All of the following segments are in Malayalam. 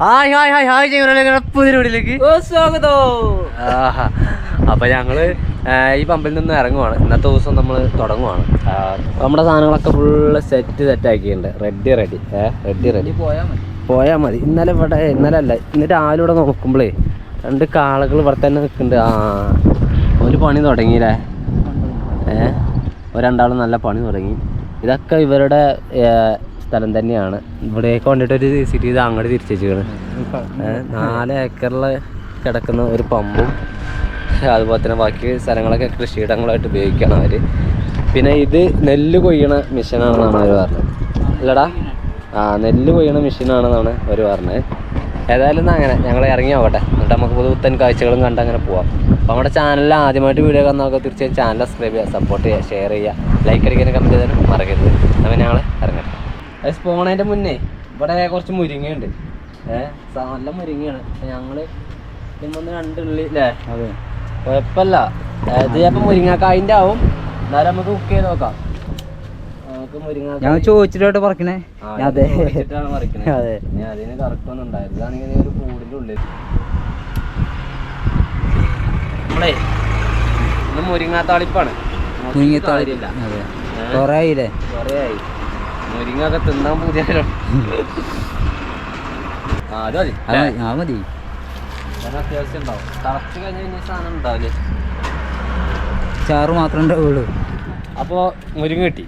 ഹായ് ഹായ് ഹായ് ഹായ് ചെയ്യുന്ന പുതിയൊരുടിലേക്ക് സ്വാഗതം. അപ്പൊ ഞങ്ങള് ഈ പമ്പിൽ നിന്ന് ഇറങ്ങുവാണ്. ഇന്നത്തെ ദിവസം നമ്മൾ തുടങ്ങുവാണ്. നമ്മുടെ സാധനങ്ങളൊക്കെ ഫുള്ള് സെറ്റ് ആക്കിയിട്ടുണ്ട്. റെഡി പോയാൽ മതി. ഇന്നലെ അല്ല, ഇന്ന് രാവിലെ ഇവിടെ നോക്കുമ്പോഴേ 2 കാളകൾ ഇവിടെ തന്നെ നിൽക്കുന്നുണ്ട്. ഒരു പണി തുടങ്ങിയില്ലേ? രണ്ടാളും നല്ല പണി തുടങ്ങി. ഇതൊക്കെ ഇവരുടെ സ്ഥലം തന്നെയാണ്. ഇവിടേക്ക് വന്നിട്ടൊരു സിറ്റി ഇത് അങ്ങോട്ട് തിരിച്ചു വെച്ചിരിക്കണ്. 4 ഏക്കറിൽ കിടക്കുന്ന ഒരു പമ്പും അതുപോലെ തന്നെ ബാക്കി സ്ഥലങ്ങളൊക്കെ കൃഷിയിടങ്ങളായിട്ട് ഉപയോഗിക്കുകയാണ് അവർ. പിന്നെ ഇത് നെല്ല് കൊയ്യണ മെഷീനാണെന്നാണ് അവർ പറഞ്ഞത്. അല്ലടാ, നെല്ല് കൊയ്യണ മെഷീനാണെന്നാണ് അവർ പറഞ്ഞത്. ഏതായാലും അങ്ങനെ ഞങ്ങൾ ഇറങ്ങി നോക്കട്ടെ, എന്നിട്ട് നമുക്ക് പുതുത്തൻ കാഴ്ചകളും കണ്ട് അങ്ങനെ പോവാം. അപ്പോൾ നമ്മുടെ ചാനലിൽ ആദ്യമായിട്ട് വീഡിയോ കാണുന്നവർക്ക് തീർച്ചയായും ചാനൽ സബ്സ്ക്രൈബ് ചെയ്യുക, സപ്പോർട്ട് ചെയ്യുക, ഷെയർ ചെയ്യുക, ലൈക്ക് അടിക്കാനും കമൻറ്റ് ചെയ്യാനും മറക്കരുത്. അപ്പോൾ ഞങ്ങൾ ഇറങ്ങട്ടെ. അത് പോണതിൻ്റെ മുന്നേ ഇവിടെ കുറച്ച് മുരിങ്ങയുണ്ട്. നല്ല മുരിങ്ങയാണ്. ഞങ്ങൾ ഇന്നൊന്ന് 2 ഉള്ളി അല്ലേ? അതെ, കുഴപ്പമില്ല. ഇത് ചിലപ്പോൾ മുരിങ്ങക്കായിൻ്റെ ആവും. എന്നാലും നമുക്ക് കുക്ക് ചെയ്ത് നോക്കാം. നമുക്ക് മുരിങ്ങ ഞാൻ ചോദിച്ചിട്ട് പറിക്കണേ. ചോദിച്ചിട്ടാണ് പറിക്കണേ. അതെ, ഞാൻ അതിന് കറക്കൊന്നും ഉണ്ടായിരുന്നു. ഇതാണെങ്കിൽ ഒരു കൂടിൻ്റെ ഉള്ളിൽ നമ്മളേ ഇന്ന് മുരിങ്ങാത്താളിപ്പാണ്. മുരിങ്ങത്താളില്ല, കുറേ ആയി. മുരിങ്ങ ഒക്കെ തിന്നാൻ പൂതിയാലോ. അത് മതി. അത്യാവശ്യം ഉണ്ടാവും. തളച്ച് കഴിഞ്ഞ് കഴിഞ്ഞ സാധനം ഉണ്ടാവില്ലേ? ചാറ് മാത്രമേ ഉണ്ടാവുള്ളൂ. അപ്പോൾ മുരിങ്ങ കിട്ടി.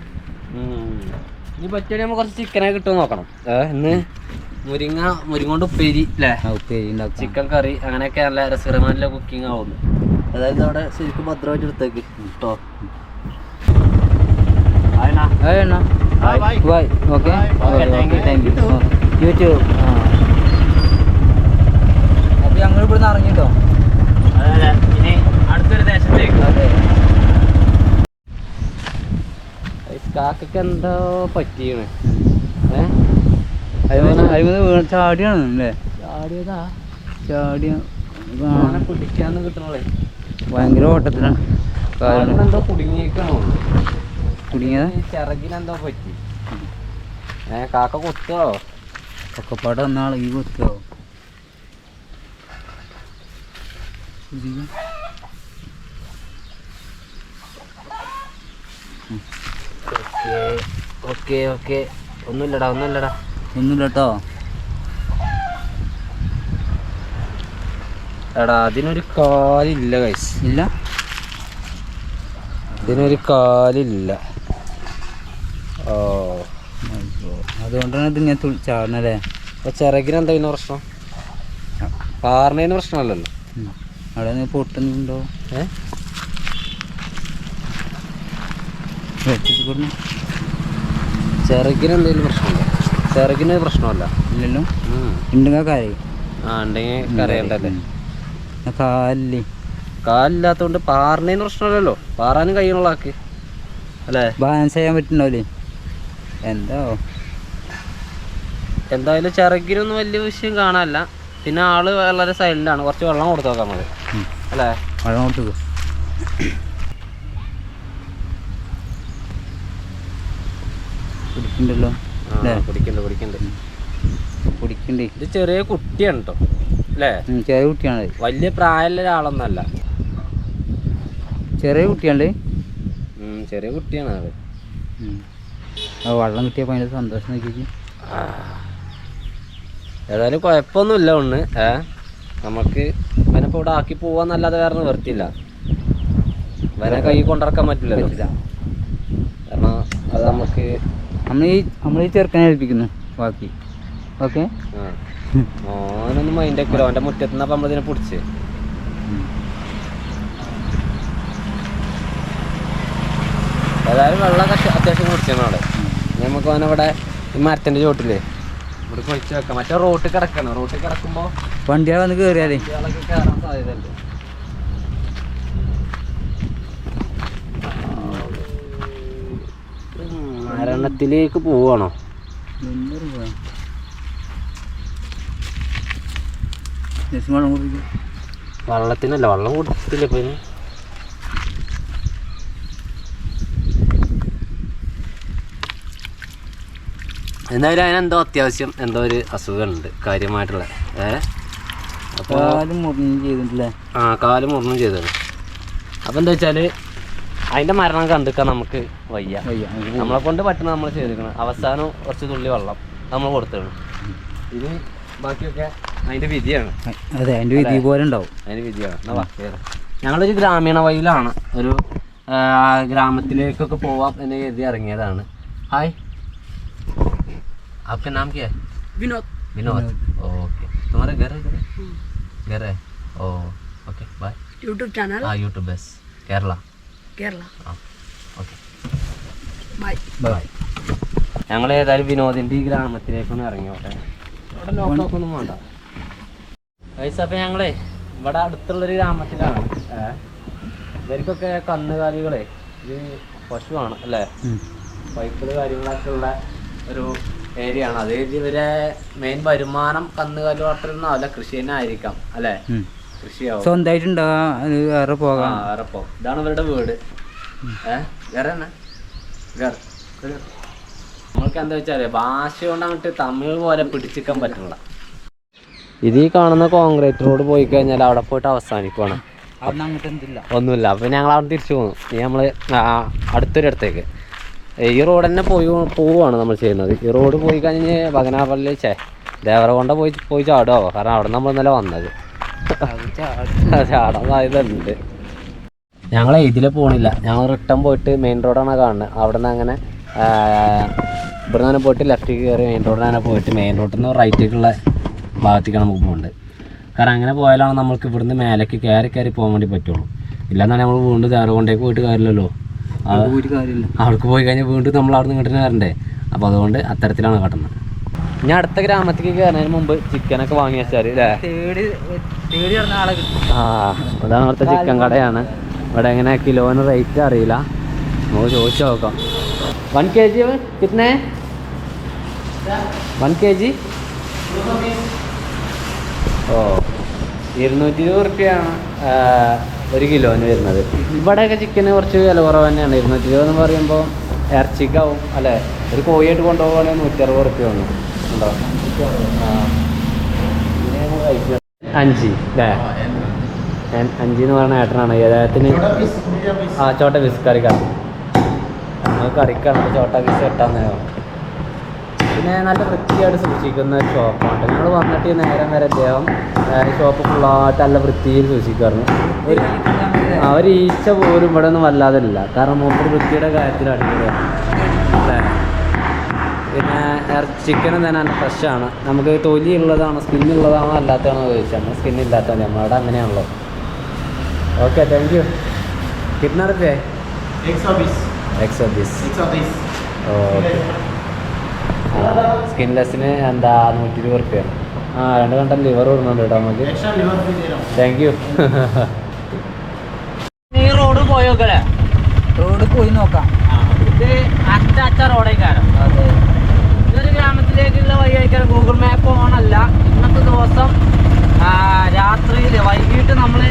ഇനി പറ്റുകയാണെങ്കിൽ നമുക്ക് കുറച്ച് ചിക്കനൊക്കെ കിട്ടുമെന്ന് നോക്കണം. ഇന്ന് മുരിങ്ങ കൊണ്ട് ഉപ്പേരി അല്ലേ? ഉപ്പേരി ഉണ്ടാവും, ചിക്കൻ കറി, അങ്ങനെയൊക്കെ നല്ല രസകരമായ കുക്കിംഗ് ആവുന്നു. അതായത് അവിടെ ശരിക്കും ഭദ്രമായിട്ട് എടുത്തേക്ക് കേട്ടോ. യൂട്യൂബ്. അപ്പൊ ഞങ്ങൾ ഇവിടുന്ന് ഇറങ്ങിട്ടോ. ഇനി അടുത്തൊരു ദേശത്തേക്ക്. കാക്കൊക്കെ എന്തോ പറ്റിയാണ്. ചാടിയാണ് അല്ലേ? പിടിക്കാന്ന് കിട്ടണേ. ഭയങ്കര ഓട്ടത്തിലാണ്. എന്തോ കുടുങ്ങിയേക്കണോ? കുടുങ്ങിയത് ചിറകിനെന്തോ പറ്റി. കാക്ക കൊത്തുവോ? ഒക്കെപ്പാട് വന്നാൾ ഈ കൊത്തുവോ? ഓക്കെ ഒന്നുമില്ലടാ കേട്ടോ. എടാ അതിനൊരു കാലില്ല ഗൈസ്. ഇല്ല, ഇതിനൊരു കാലില്ല. അതുകൊണ്ടാണ് ഇത് ഞാൻ ചാടണല്ലേ. അപ്പൊ ചിറകിന് എന്തെങ്കിലും പ്രശ്നം? പാറിനതിന് പ്രശ്നമല്ലല്ലോ. അവിടെ നീ പൊട്ടുന്നുണ്ടോ? ചിറകിന് എന്തെങ്കിലും പ്രശ്നമുണ്ടോ? ചിറകിന് പ്രശ്നമല്ല. ഇല്ലല്ലോ. ഉണ്ടെങ്കിൽ കരയും. ഉണ്ടെങ്കിൽ കരയണ്ടല്ലേ. കാലില്ലാത്തോണ്ട് പാറിനതിന് പ്രശ്നമല്ലല്ലോ. പാറാനും കഴിയണുള്ള ആക്ക് അല്ലേ? ബാലൻസ് ചെയ്യാൻ പറ്റുന്നുണ്ടാവില്ലേ? എന്തായാലും ചിറകിനൊന്നും വലിയ വിഷയം കാണാനല്ല. പിന്നെ ആള് വളരെ സൈലൻ്റാണ്. കുറച്ച് വെള്ളം കൊടുത്തു നോക്കാം നമുക്ക് അല്ലേ? വെള്ളം കൊടുത്തു കുടിക്കണ്ടല്ലോ. കുടിക്കണ്ട്. ഇത് ചെറിയ കുട്ടിയാണ് കേട്ടോ അല്ലേ? ചെറിയ കുട്ടിയാണ്. വലിയ പ്രായമുള്ള ഒരാളൊന്നല്ല, ചെറിയ കുട്ടിയാണ്. ചെറിയ കുട്ടിയാണ് ആള്. വെള്ളം കിട്ടിയപ്പോൾ അതിൻ്റെ സന്തോഷം നോക്കി. ഏതായാലും കുഴപ്പമൊന്നുമില്ല. ഒന്ന് നമുക്ക് അവനിപ്പോൾ ഇവിടെ ആക്കി പോവാന്നല്ലാതെ വേറെ നിവർത്തിയില്ല. അവനെ കൈ കൊണ്ടിറക്കാൻ പറ്റില്ലല്ലോ. കാരണം അത് നമ്മൾ ഈ ചെറുക്കനെ ഏൽപ്പിക്കുന്നു ബാക്കി. ഓക്കെ, ഓനൊന്നും മൈൻഡ് ആക്കില്ല. അവൻ്റെ മുറ്റത്ത് നിന്നപ്പം നമ്മളിതിനെ പിടിച്ച്. ഏതായാലും വെള്ളം അത്യാവശ്യം കുടിച്ചാണ് അവിടെ. നമുക്ക് അവനവിടെ ഈ മരത്തിൻ്റെ ചോട്ടില്ലേ ഇവിടെ കുളിച്ച് വെക്കാം. മറ്റേ റോട്ടിൽ കിടക്കണം. റോട്ടിൽ കിടക്കുമ്പോൾ വണ്ടികൾ വന്ന് കയറിയാലേ കുട്ടികളൊക്കെ കയറാൻ സാധ്യതയുണ്ട്. മരണത്തിലേക്ക് പോവാണോ? വെള്ളത്തിനല്ല, വെള്ളം കൊടുത്തില്ല. ഇപ്പൊ എന്തായാലും അതിനെന്തോ അത്യാവശ്യം എന്തോ ഒരു അസുഖമുണ്ട് കാര്യമായിട്ടുള്ള. അപ്പോൾ കാല് മുറിഞ്ഞും ചെയ്തത്. അപ്പോൾ എന്താ വെച്ചാൽ അതിൻ്റെ മരണം കണ്ടിക്കാൻ നമുക്ക് വയ്യ. നമ്മളെ കൊണ്ട് പറ്റുന്ന നമ്മൾ ചെയ്തിരിക്കണം. അവസാനം കുറച്ച് തുള്ളി വെള്ളം നമ്മൾ കൊടുത്തിരുന്നു. ഇത് ബാക്കിയൊക്കെ അതിൻ്റെ വിധിയാണ്. അതെ, അതിൻ്റെ വിധി പോലെ ഉണ്ടാവും. അതിൻ്റെ വിധിയാണ്. ഞങ്ങളൊരു ഗ്രാമീണ വഴിയിലാണ്, ഒരു ഗ്രാമത്തിലേക്കൊക്കെ പോവാം എന്ന് കരുതി ഇറങ്ങിയതാണ്. ഹായ്, आपका नाम क्या है? विनोद. ओके, तुम्हारा घर है? ओ ओके, बाय. YouTube channel? हाँ, यूट्यूब बस केरला. हाँ, ओके, बाय. ഞങ്ങൾ ഏതായാലും വിനോദിൻ്റെ ഈ ഗ്രാമത്തിലേക്കൊന്ന് ഇറങ്ങിയോട്ടെ. ഇവിടെ ലോക്കൊന്നും വേണ്ട പൈസ. അപ്പം ഞങ്ങളെ ഇവിടെ അടുത്തുള്ളൊരു ഗ്രാമത്തിലാണ്. ഇവർക്കൊക്കെ കന്നുകാലികളെ ഇത് പശുവാണ് അല്ലേ, പൈപ്പിൾ കാര്യങ്ങളൊക്കെ ഉള്ള ഒരു ഏരിയ ആണ്. അത് ഇവരെ മെയിൻ വരുമാനം കന്നുകാലി വളർത്തലൊന്നുമല്ല, കൃഷി തന്നെ ആയിരിക്കാം അല്ലേ. കൃഷിയാവും, സ്വന്തമായിട്ടുണ്ടാകാം, വേറെ പോകാം. ഇതാണ് ഇവരുടെ വീട്. വേറെ തന്നെ നമ്മൾക്ക് എന്താ വെച്ചാൽ ഭാഷ കൊണ്ട് അങ്ങോട്ട് തമിഴ് പോലെ പിടിച്ചിക്കാൻ പറ്റില്ല. ഇത് ഈ കാണുന്ന കോൺക്രീറ്റ് റോഡ് പോയി കഴിഞ്ഞാൽ അവിടെ പോയിട്ട് അവസാനിക്കുവാണ്, ഒന്നുമില്ല. അപ്പം ഞങ്ങൾ അവിടെ തിരിച്ചു പോകുന്നു. ഇനി നമ്മൾ അടുത്തൊരിടത്തേക്ക് ഈ റോഡ് തന്നെ പോവുകയാണ് നമ്മൾ ചെയ്യുന്നത്. ഈ റോഡ് പോയി കഴിഞ്ഞ് ബഗനാപള്ളി ദേവരകൊണ്ട പോയി ചാടുമോ, കാരണം അവിടെ നമ്മൾ ഇന്നലെ വന്നത് ചാടാൻ സാധ്യതയുണ്ട്. ഞങ്ങൾ ഇതിലെ പോകണില്ല, ഞങ്ങൾ റിട്ടേൺ പോയിട്ട് മെയിൻ റോഡാണ് കാണുന്നത്. അവിടെ നിന്ന് അങ്ങനെ ഇവിടെ നിന്ന് പോയിട്ട് ലെഫ്റ്റിലേക്ക് കയറി മെയിൻ റോഡിനെ പോയിട്ട് മെയിൻ റോഡിൽ നിന്ന് റൈറ്റിലേക്കുള്ള ഭാഗത്തേക്കാണ് നമുക്ക് പോകുന്നത്. കാരണം അങ്ങനെ പോയാലാണ് നമ്മൾക്ക് ഇവിടുന്ന് മേലേക്ക് കയറി പോകാൻ വേണ്ടി പറ്റുള്ളൂ. ഇല്ലാന്നാണ് നമ്മൾ വീണ്ടും ദേവരകൊണ്ടേക്ക് പോയിട്ട് കാര്യമില്ലല്ലോ, അവൾക്ക് പോയി കഴിഞ്ഞാൽ വീണ്ടും നമ്മൾ അവിടെ നിന്ന് ഇങ്ങോട്ട് വരണ്ടേ. അപ്പോൾ അതുകൊണ്ട് അത്തരത്തിലാണ് കാട്ടുന്നത്. ഇനി അടുത്ത ഗ്രാമത്തേക്ക് കയറുന്നതിന് മുമ്പ് ചിക്കനൊക്കെ വാങ്ങി വെച്ചാൽ അല്ലേ, അതാണ് അവിടുത്തെ ചിക്കൻ കടയാണ്. ഇവിടെ എങ്ങനെ കിലോന് റേറ്റ് അറിയില്ല, നമുക്ക് ചോദിച്ചു നോക്കാം. 1 kg कितने? 1 kg? ഓ, 220 റുപ്യാണ് ഒരു കിലോന് വരുന്നത്. ഇവിടെയൊക്കെ ചിക്കന് കുറച്ച് വില കുറവ് തന്നെയാണ്. 220 എന്ന് പറയുമ്പോൾ ഇറച്ചിക്കാവും അല്ലേ. ഒരു കോഴിയായിട്ട് കൊണ്ടുപോകുകയാണെങ്കിൽ 160 റുപ്യ വന്നു ഉണ്ടോ. 5 അല്ലേ, 5 എന്ന് പറയുന്ന ഏട്ടനാണ്. ഏതാത്തിന് ചോട്ട പീസ് കറിക്കാണ്, നമ്മൾ കറിക്കാണ് ചോട്ട പീസ് ഇട്ടാന്ന്. പിന്നെ നല്ല വൃത്തിയായിട്ട് സൂക്ഷിക്കുന്ന ഒരു ഷോപ്പാണ്. ഞങ്ങൾ വന്നിട്ട് നേരം വരെ അദ്ദേഹം ഷോപ്പ് ഫുള്ളായിട്ട് നല്ല വൃത്തിയിൽ സൂക്ഷിക്കാറുണ്ട്. ഒരു ഈച്ച പോലും ഇവിടെ ഒന്നും വല്ലാതെ ഇല്ല, കാരണം മൂപ്പര് വൃത്തിയുടെ കാര്യത്തിൽ അടിപൊളിയാണ് അല്ലേ. പിന്നെ ചിക്കനും തന്നെ നല്ല ഫ്രഷാണ്. നമുക്ക് തൊലി ഉള്ളതാണോ സ്കിന്നുള്ളതാണോ അല്ലാത്തതാണോ ചോദിച്ചാൽ നമ്മൾ സ്കിന്നില്ലാത്തതാണ്, നമ്മളവിടെ അങ്ങനെയാണല്ലോ. Okay, thank you. കിतना रुपये? 120. ഓക്കെ, സ്കിൻലെസ്സിന് എന്താ 120 റുപ്യ. 2 കണ്ടം ലിവർ കൊടുക്കുന്നുണ്ട് കേട്ടോ നമുക്ക്. Thank you. ഈ റോഡ് പോയോക്കല്ലേ, റോഡ് പോയി നോക്കാം. ഇത് അച്ച റോഡേക്കാരം. ഇതൊരു ഗ്രാമത്തിലേക്കുള്ള വഴിയായിരിക്കും. ഗൂഗിൾ മാപ്പ് ഓണല്ല. ഇന്നത്തെ ദിവസം രാത്രിയിൽ വൈകിട്ട് നമ്മൾ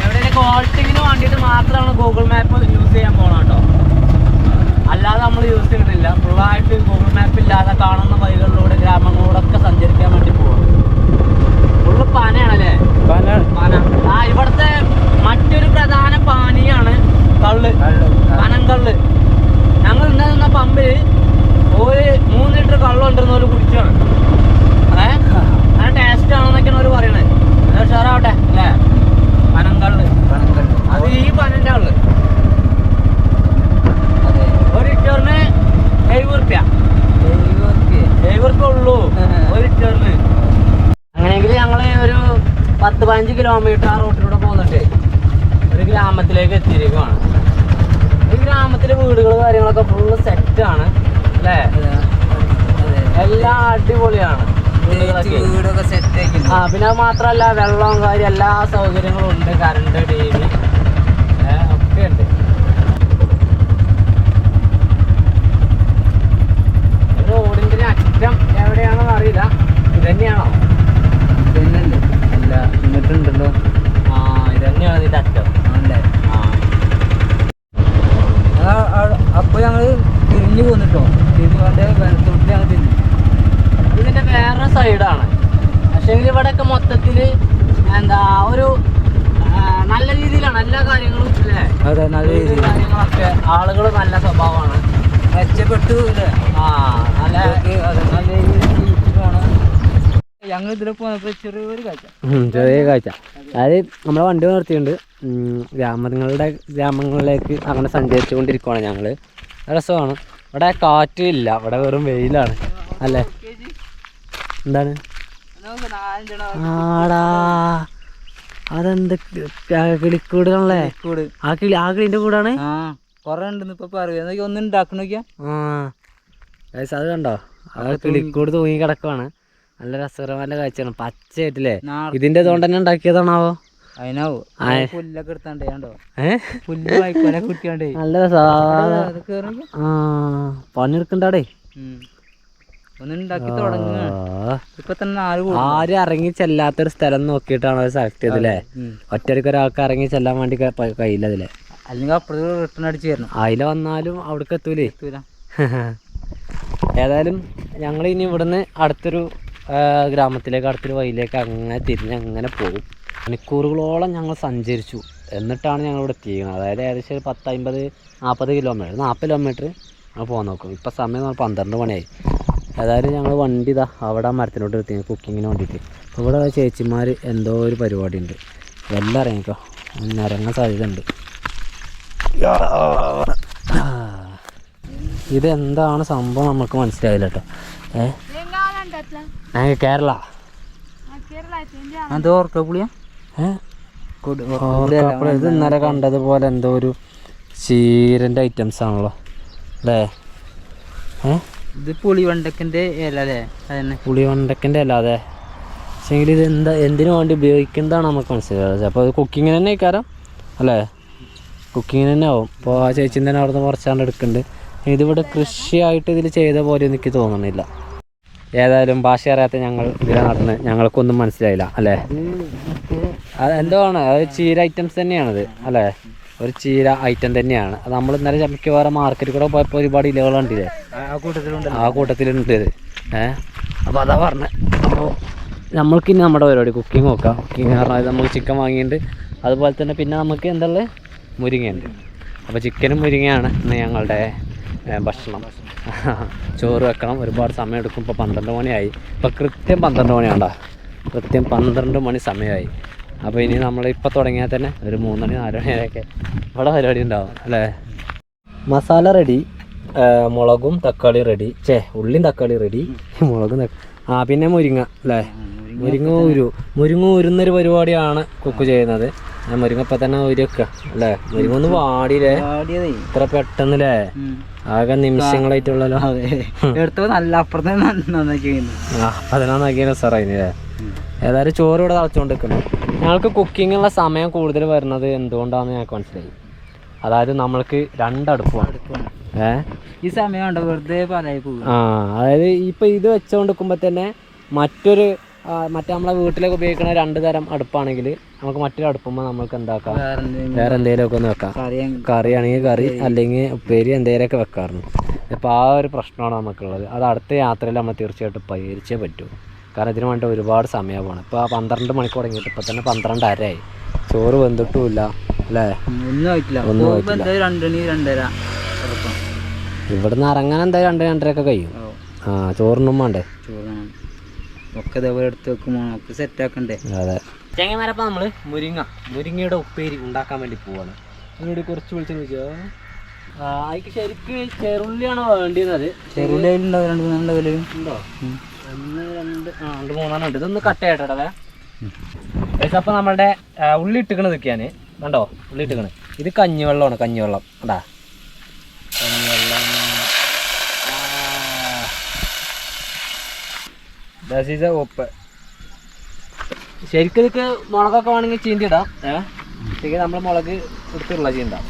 എവിടെയൊക്കെ ഓൾട്ടിങ്ങിന് വേണ്ടിയിട്ട് മാത്രമാണ് ഗൂഗിൾ മാപ്പ് യൂസ് ചെയ്യാൻ പോകണം കേട്ടോ. അല്ലാതെ നമ്മൾ യൂസ് ചെയ്യുന്നില്ല. ഫുള്ളായിട്ട് ഗൂഗിൾ മാപ്പ് ഇല്ലാതെ കാണുന്ന വഴികളിലൂടെ ഗ്രാമങ്ങളിലൂടെയൊക്കെ സഞ്ചരിക്കാൻ വേണ്ടി പോകണം. ഫുള്ള് പനയാണല്ലേ, പന. ഇവിടുത്തെ മറ്റൊരു പ്രധാന പാനീയാണ് കള്ള്, പനങ്കള്ള്. ഞങ്ങൾ നിന്ന പമ്പിൽ ഒരു 3 ലിറ്റർ കള്ളുകൊണ്ടിരുന്ന ഒരു കുടിച്ചാണ്. നല്ല ടേസ്റ്റ് ആണെന്നൊക്കെയാണ് അവർ പറയണത്. അത് ഉഷാറാവട്ടെ അല്ലേ. പനങ്കള്ള്, അത് ഈ പനൻ്റെ കള്ള്. ഒരു ലിറ്ററിന് 70 റുപ്യ ഉള്ളൂ ഒരു ലിറ്ററിന്. അങ്ങനെയെങ്കിൽ ഞങ്ങൾ ഒരു 10-15 കിലോമീറ്റർ ആ റോട്ടിലൂടെ പോന്നിട്ട് ഒരു ഗ്രാമത്തിലേക്ക് എത്തിയിരിക്കുകയാണ്. ഈ ഗ്രാമത്തിലെ വീടുകൾ കാര്യങ്ങളൊക്കെ ഫുള്ള് സെറ്റാണ് അല്ലേ, എല്ലാം അടിപൊളിയാണ്. വീടൊക്കെ സെറ്റാക്കി. പിന്നെ അത് മാത്രമല്ല വെള്ളവും കാര്യം എല്ലാ സൗകര്യങ്ങളും ഉണ്ട്, കറണ്ട്, TV ഒക്കെ ഉണ്ട്. റോഡിൻ്റെ അറ്റം എവിടെയാണെന്ന് അറിയില്ല. ഇതന്നെയാണോ? ഇതന്നെയല്ലേ? അല്ല, എന്നിട്ടുണ്ടല്ലോ. ഇതന്നെയാണ് ഇതിൻ്റെ അറ്റം. അപ്പോൾ ഞങ്ങൾ തിരിഞ്ഞു പോന്നിട്ടോ. തിരിഞ്ഞു പോകാൻ പക്ഷേ ഇവിടെയൊക്കെ മൊത്തത്തിൽ എന്താ ഒരു നല്ല രീതിയിലാണ് എല്ലാ കാര്യങ്ങളും അല്ലേ? അതെ, നല്ല രീതിയിൽ കാര്യങ്ങളൊക്കെ ആളുകൾ നല്ല സ്വഭാവമാണ്, മെച്ചപ്പെട്ടു അല്ലേ? ആ നല്ല നല്ല രീതിയിൽ ജീവിച്ചു പോകണം. ഞങ്ങൾ ഇതിൽ പോയപ്പോൾ ചെറിയൊരു കാഴ്ച, ചെറിയ കാഴ്ച. അതായത് നമ്മളെ വണ്ടി നിർത്തിയിട്ടുണ്ട്, ഗ്രാമങ്ങളിലേക്ക് അങ്ങനെ സഞ്ചരിച്ചു കൊണ്ടിരിക്കുകയാണ് ഞങ്ങൾ. രസമാണ്. ഇവിടെ കാറ്റില്ല, ഇവിടെ വെറും വെയിലാണ് അല്ലേ? എന്താണ് ആടാ അതെന്ത് കിളിക്കൂടാണല്ലേ? ആ കിളിന്റെ കൂടാണ്. കൊറേ ഉണ്ടെന്ന് ഇപ്പൊ പറയുക, ഒന്നും ഉണ്ടാക്കണ അത് കണ്ടോ? ആ കിളിക്കൂട് തൂങ്ങി കിടക്കുവാണ്. നല്ല രസകരമായ കാഴ്ചയാണ്, പച്ചയായിട്ടില്ലേ? ഇതിന്റെ അതുകൊണ്ട് തന്നെ ഉണ്ടാക്കിയതാണാവോ? അതിനാവോ പുല്ലൊക്കെ എടുത്താണ്ടേ കണ്ടോ? പുല്ല് വായിക്കോലെ കുട്ടിയാണ്ടേ നല്ല രസാ. പണിയെടുക്കണ്ടേ? ഒന്നുണ്ടാക്കി തുടങ്ങുക. ഇപ്പൊ തന്നെ ആരും ഇറങ്ങി ചെല്ലാത്തൊരു സ്ഥലം നോക്കിയിട്ടാണ് അത് സെലക്ട് ചെയ്തല്ലേ? ഒറ്റയ്ക്ക് ഒരാൾക്ക് ഇറങ്ങി ചെല്ലാൻ വേണ്ടി കഴിയില്ല അതിലെ. അല്ലെങ്കിൽ അപ്പുറത്ത് റിട്ടേൺ അടിച്ചു തരണം. അതിലെ വന്നാലും അവിടേക്ക് എത്തൂലേ? ഏതായാലും ഞങ്ങൾ ഇനി ഇവിടുന്ന് അടുത്തൊരു ഗ്രാമത്തിലേക്ക്, അടുത്തൊരു വഴിയിലേക്ക് അങ്ങനെ തിരിഞ്ഞ് അങ്ങനെ പോകും. മണിക്കൂറുകളോളം ഞങ്ങൾ സഞ്ചരിച്ചു, എന്നിട്ടാണ് ഞങ്ങൾ ഇവിടെ എത്തിയിരിക്കുന്നത്. അതായത് ഏകദേശം ഒരു 40 കിലോമീറ്റർ 40 കിലോമീറ്റർ ഞങ്ങൾ പോകാൻ നോക്കും. ഇപ്പം സമയം 12 മണിയായി. ഏതായാലും ഞങ്ങൾ വണ്ടി ഇതാ അവിടെ മരത്തിലോട്ട് എത്തി, കുക്കിങ്ങിന് വേണ്ടിയിട്ട്. അപ്പോൾ ഇവിടെ ചേച്ചിമാർ എന്തോ ഒരു പരിപാടി ഉണ്ട്, എല്ലാം ഇറങ്ങിക്കോ, ഇറങ്ങാൻ സാധ്യത ഉണ്ട്. ഇതെന്താണ് സംഭവം നമുക്ക് മനസ്സിലായില്ല കേട്ടോ. കേരള ഇത് ഇന്നലെ കണ്ടതുപോലെ എന്തോ ഒരു ചീരൻ്റെ ഐറ്റംസ് ആണല്ലോ അല്ലേ? ഇത് പുളിവണ്ടക്കിൻ്റെ ഇല അല്ലേ? അതന്നെ പുളിവണ്ടക്കിൻ്റെ ഇല. അതെ, പക്ഷേങ്കിൽ ഇത് എന്തിനു വേണ്ടി ഉപയോഗിക്കുന്നതാണ് നമുക്ക് മനസ്സിലായത്. അപ്പോൾ അത് കുക്കിങ്ങിന് തന്നെ കാരണം അല്ലേ? കുക്കിങ്ങിന് തന്നെ ആവും. അപ്പോൾ ആ ചേച്ചി തന്നെ അവിടെ നിന്ന് കുറച്ചാണ്ട് എടുക്കുന്നുണ്ട്. ഇതിവിടെ കൃഷിയായിട്ട് ഇതിൽ ചെയ്ത പോലെ എനിക്ക് തോന്നുന്നില്ല. ഏതായാലും ഭാഷ അറിയാത്ത ഞങ്ങൾ ഇതിലെ നടന്ന് ഞങ്ങൾക്കൊന്നും മനസ്സിലായില്ല അല്ലേ? അത് എന്തോ ആണ്, അത് ചീര ഐറ്റംസ് തന്നെയാണത് അല്ലേ? ഒരു ചീര ഐറ്റം തന്നെയാണ്. അത് നമ്മൾ ഇന്നലെ ചമ്മയ്ക്ക് വേറെ മാർക്കറ്റിൽ കൂടെ പോയപ്പോൾ ഒരുപാട് ഇലകൾ കണ്ടില്ലേ? ആ കൂട്ടത്തിലുണ്ട് ഇത്. അപ്പോൾ അതാ പറഞ്ഞത്. അപ്പോൾ നമ്മൾക്കിനി നമ്മുടെ പരിപാടി കുക്കിംഗ് നോക്കാം. കുക്കിംഗ് പറഞ്ഞാൽ നമുക്ക് ചിക്കൻ വാങ്ങിയിട്ടുണ്ട്, അതുപോലെ തന്നെ പിന്നെ നമുക്ക് എന്തുള്ളത് മുരിങ്ങയുണ്ട്. അപ്പോൾ ചിക്കനും മുരിങ്ങയാണ് ഇന്ന് ഞങ്ങളുടെ ഭക്ഷണം. ചോറ് വെക്കണം, ഒരുപാട് സമയം എടുക്കും. ഇപ്പോൾ 12 മണിയായി. ഇപ്പോൾ കൃത്യം 12 മണിയാണ്ടാ, കൃത്യം 12 മണി സമയമായി. അപ്പോൾ ഇനി നമ്മളിപ്പോൾ തുടങ്ങിയാൽ തന്നെ ഒരു 3 മണി 4 മണി വരെയൊക്കെ ഇവിടെ പരിപാടി ഉണ്ടാവും അല്ലേ? മസാല റെഡി, മുളകും തക്കാളി റെഡി, ഉള്ളിയും തക്കാളി റെഡി, മുളകും പിന്നെ മുരിങ്ങ അല്ലേ? മുരിങ്ങ ഉരുന്നൊരു പരിപാടിയാണ് കുക്ക് ചെയ്യുന്നത്. മുരിങ്ങ ഇപ്പം തന്നെ ഉരുക്കുക അല്ലേ? മുരിങ്ങ ഒന്ന് വാടിയില്ലേ ഇത്ര പെട്ടെന്നല്ലേ? ആകെ നിമിഷങ്ങളായിട്ടുള്ളല്ലോ. നല്ല അപ്പുറത്തെ നന്നാക്കിയ സാറായില്ലേ? ഏതായാലും ചോറ് ഇവിടെ തിളച്ചുകൊണ്ട് നിൽക്കണം. ഞങ്ങൾക്ക് കുക്കിങ്ങുള്ള സമയം കൂടുതൽ വരുന്നത് എന്തുകൊണ്ടാണെന്ന് ഞങ്ങൾക്ക് മനസ്സിലായി. അതായത് നമ്മൾക്ക് 2 അടുപ്പാണ്. ഈ സമയം വെറുതെ അതായത് ഇപ്പം ഇത് വെച്ചുകൊണ്ടിരിക്കുമ്പോൾ തന്നെ മറ്റേ നമ്മളെ വീട്ടിലൊക്കെ ഉപയോഗിക്കുന്ന 2 തരം അടുപ്പാണെങ്കിൽ നമുക്ക് മറ്റൊരു അടുപ്പുമ്പോൾ നമുക്ക് എന്താക്കാം, വേറെ എന്തെങ്കിലുമൊക്കെ ഒന്ന് വെക്കാം. കറിയാണെങ്കിൽ കറി, അല്ലെങ്കിൽ ഉപ്പേരി എന്തെങ്കിലുമൊക്കെ വെക്കാറുണ്ട്. ഇപ്പോൾ ആ ഒരു പ്രശ്നമാണ് നമുക്കുള്ളത്. അത് അടുത്ത യാത്രയിൽ നമ്മൾ തീർച്ചയായിട്ടും പരിഹരിച്ചേ പറ്റൂ. കാരണം ഇതിന് വേണ്ടി ഒരുപാട് സമയം പോകണം. ഇപ്പോൾ 12 മണിക്ക് തുടങ്ങിയിട്ട് ഇപ്പോൾ തന്നെ 12:30 ആയി. ചോറ് വെന്തിട്ടുമില്ല അല്ലേ? ഒന്നും ആയിട്ടില്ല. ഇവിടുന്ന് ഇറങ്ങാൻ എന്തായാലും 2-2:30 കഴിയും. ചോറിനും വേണ്ടേ? ഒക്കെ ഇതേപോലെ എടുത്ത് വെക്കുമ്പോൾ ഒക്കെ സെറ്റ് ആക്കണ്ടേ? അതെ. ചെങ്ങന്മാരപ്പം നമ്മൾ മുരിങ്ങയുടെ ഉപ്പേരി ഉണ്ടാക്കാൻ വേണ്ടി പോവാണ്. അതിനോട് കുറച്ച് വിളിച്ചെന്ന് വെച്ചാൽ അതിക്ക് ശരിക്കും ചെറുള്ളിയാണ് വേണ്ടിയത്. ചെറുള്ളി ഉണ്ടോ? 2-3 വില ഉണ്ടോ? 1 2 3 ഉണ്ട്. ഇതൊന്ന് കട്ട് ചെയ്യട്ടെ. അപ്പം നമ്മളുടെ ഉള്ളി ഇട്ടിക്കണത് നിൽക്കാൻ കണ്ടോ? ഉള്ളി ഇട്ടിക്കണത് ഇത് കഞ്ഞിവെള്ളമാണ്. കഞ്ഞിവെള്ളം കണ്ടാ? കഞ്ഞിവെള്ളം ഉപ്പ്. ശരിക്കും ഇതൊക്കെ മുളകൊക്കെ വേണമെങ്കിൽ ചീന്തിടാം. ശരിക്കും നമ്മൾ മുളക് എടുത്തുള്ള ചീന്താം.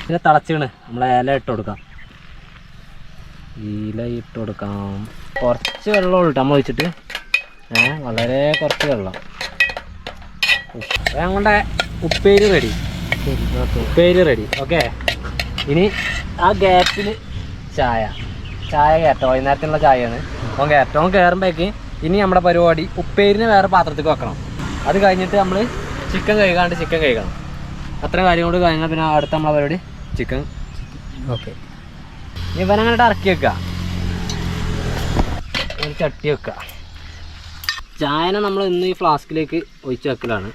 പിന്നെ തിളച്ചിക്കണ് നമ്മളെ ഇല ഇട്ട് കൊടുക്കാം. കുറച്ച് വെള്ളം ഇട്ട് നമ്മൾ ഒഴിച്ചിട്ട് വളരെ കുറച്ച് വെള്ളം. ഞങ്ങളുടെ ഉപ്പേരി റെഡി. ഓക്കെ, ഇനി ആ ഗ്യാപ്പിൽ ചായ കയറ്റോ? വൈകുന്നേരത്തിനുള്ള ചായയാണ്. അപ്പം കയറുമ്പോഴേക്ക് ഇനി നമ്മുടെ പരിപാടി ഉപ്പേരിനെ വേറെ പാത്രത്തേക്ക് വെക്കണം. അത് കഴിഞ്ഞിട്ട് നമ്മൾ ചിക്കൻ കഴിക്കണം. അത്ര കാര്യം കൊണ്ട് കഴിഞ്ഞാൽ പിന്നെ അടുത്ത നമ്മളെ പരിപാടി ചിക്കൻ. ഓക്കെ, ഇവനങ്ങനെ ഇറക്കി വെക്കുക, ഒരു ചട്ടി വെക്കുക. ചായനെ നമ്മൾ ഇന്ന് ഈ ഫ്ലാസ്കിലേക്ക് ഒഴിച്ച് വെക്കലാണ്.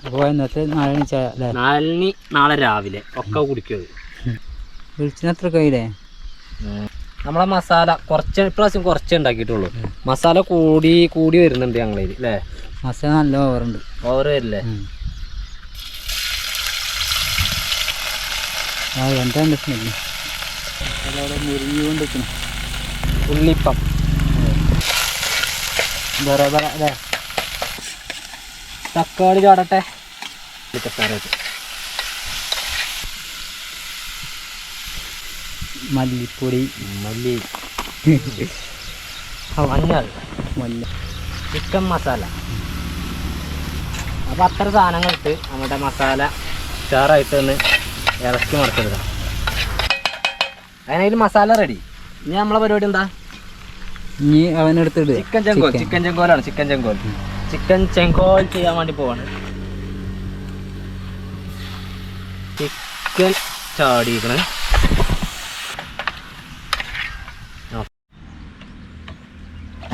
അപ്പോൾ ഇന്നത്തെ നാളെ രാവിലെ ഒക്കെ കുടിക്കും. വിളിച്ചിന് എത്ര കയ്യിലേ? നമ്മളെ മസാല ഇപ്രാവശ്യം കുറച്ചേ ഉണ്ടാക്കിയിട്ടുള്ളൂ. മസാല കൂടി വരുന്നുണ്ട് ഞങ്ങളതിൽ അല്ലേ? മസാല നല്ല ഓവറുണ്ട്. ഓവർ വരില്ലേ? എന്താണ് സ്മെല്ല്? മുറിഞ്ഞുകൊണ്ടിരിക്കണം. ഉള്ളിപ്പം അല്ലേ? തക്കാളി ചാടട്ടെ. മല്ലിപ്പൊടി, മഞ്ഞൾ, ചിക്കൻ മസാല. അപ്പം അത്ര സാധനങ്ങൾ ഇട്ട് നമ്മുടെ മസാല ഉഷാറായിട്ട് ഒന്ന് ഇറക്കി മറച്ചെടുക്കാം. അതിനതിൽ മസാല റെഡി. ഇനി നമ്മളെ പരിപാടി എന്താ? ഇനി അവനെടുത്തിട്ട് ചിക്കൻ ചെങ്കോൽ ചെയ്യാൻ വേണ്ടി പോവാണ്. ചിക്കൻ ചാടിക്കണേ.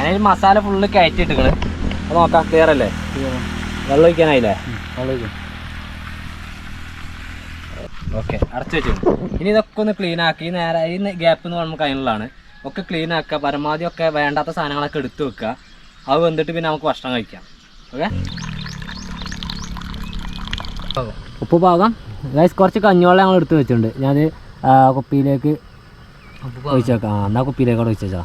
അതിന് മസാല ഫുള്ള് കയറ്റിട്ടിക്കണ്. അത് നോക്കാം, ക്ലിയർ അല്ലേ? വെള്ളം ഒഴിക്കാനായില്ലേ? ഓക്കെ, അടച്ചു വെച്ചു. ഇനി ഇതൊക്കെ ഒന്ന് ക്ലീൻ ആക്കി നേരെ ഈ ഗ്യാപ്പ് എന്ന് പറയുമ്പോൾ കഴിഞ്ഞുള്ളതാണ്. ഒക്കെ ക്ലീൻ ആക്കുക, പരമാവധി ഒക്കെ വേണ്ടാത്ത സാധനങ്ങളൊക്കെ എടുത്ത് വെക്കുക. അത് വന്നിട്ട് പിന്നെ നമുക്ക് ഭക്ഷണം കഴിക്കാം. ഓക്കെ, ഉപ്പ് പാകം. കുറച്ച് കഞ്ഞിവെള്ളം ഞങ്ങൾ എടുത്ത് വെച്ചിട്ടുണ്ട്. ഞാൻ കുപ്പിയിലേക്ക് ഒഴിച്ചേക്കാം. എന്നാ കുപ്പിയിലേക്കോടെ ഒഴിച്ചേച്ചാ.